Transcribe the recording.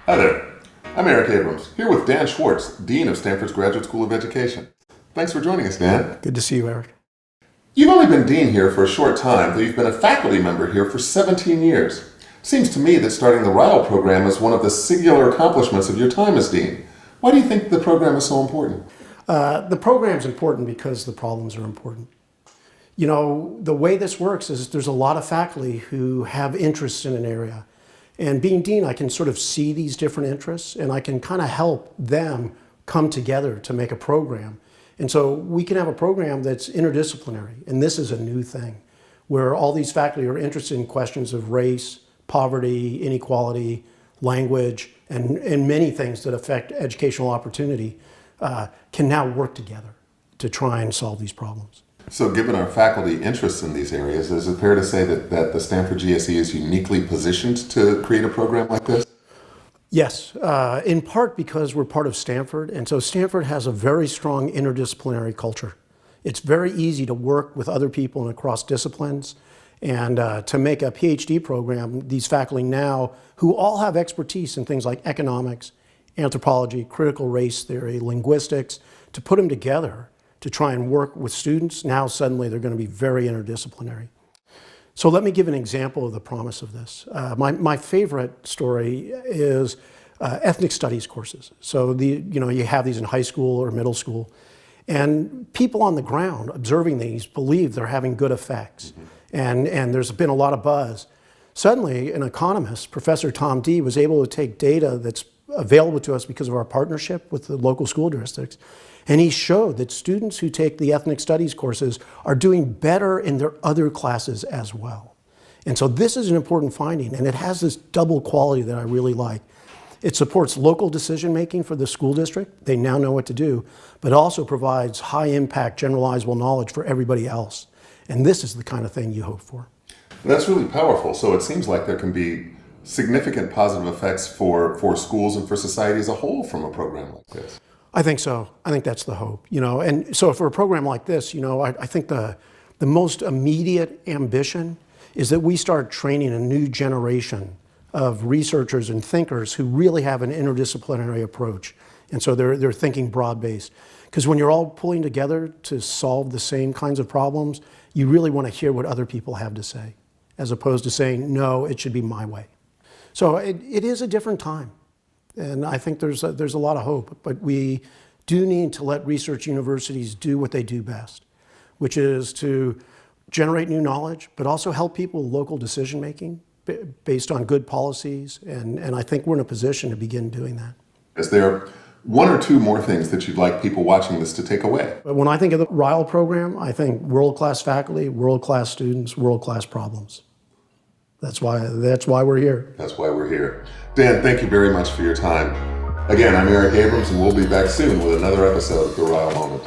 Hi there. I'm Eric Abrams, here with Dan Schwartz, Dean of Stanford's Graduate School of Education. Thanks for joining us, Dan. Good to see you, Eric. You've only been Dean here for a short time, though you've been a faculty member here for 17 years. Seems to me that starting the RILE program is one of the singular accomplishments of your time as Dean. Why do you think the program is so important? The program's important because the problems are important. You know, the way this works is there's a lot of faculty who have interests in an area. And being Dean, I can sort of see these different interests and I can kind of help them come together to make a program. And so we can have a program that's interdisciplinary. And this is a new thing where all these faculty are interested in questions of race, poverty, inequality, language, and many things that affect educational opportunity can now work together to try and solve these problems. So given our faculty interests in these areas, is it fair to say that the Stanford GSE is uniquely positioned to create a program like this? Yes, in part because we're part of Stanford, and so Stanford has a very strong interdisciplinary culture. It's very easy to work with other people and across disciplines, and to make a PhD program, these faculty now, who all have expertise in things like economics, anthropology, critical race theory, linguistics, to put them together to try and work with students, now suddenly they're going to be very interdisciplinary. So let me give an example of the promise of this. My favorite story is ethnic studies courses. So you have these in high school or middle school, and people on the ground observing these believe they're having good effects. And there's been a lot of buzz. Suddenly, an economist, Professor Tom D, was able to take data that's available to us because of our partnership with the local school districts, and he showed that students who take the ethnic studies courses are doing better in their other classes as well. And so this is an important finding, and it has this double quality that I really like. It supports local decision-making for the school district. They now know what to do, but also provides high-impact generalizable knowledge for everybody else. And this is the kind of thing you hope for. That's really powerful. So it seems like there can be significant positive effects for schools and for society as a whole from a program like this. I think so. I think that's the hope. And so for a program like this, I think the most immediate ambition is that we start training a new generation of researchers and thinkers who really have an interdisciplinary approach. And so they're thinking broad-based. Because when you're all pulling together to solve the same kinds of problems, you really want to hear what other people have to say, as opposed to saying, no, it should be my way. So it is a different time. And I think there's a lot of hope, but we do need to let research universities do what they do best, which is to generate new knowledge, but also help people with local decision-making based on good policies. And I think we're in a position to begin doing that. Is there one or two more things that you'd like people watching this to take away? But when I think of the RILE program, I think world-class faculty, world-class students, world-class problems. That's why we're here. That's why we're here. Dan, thank you very much for your time. Again, I'm Eric Abrams, and we'll be back soon with another episode of The RILE Moment.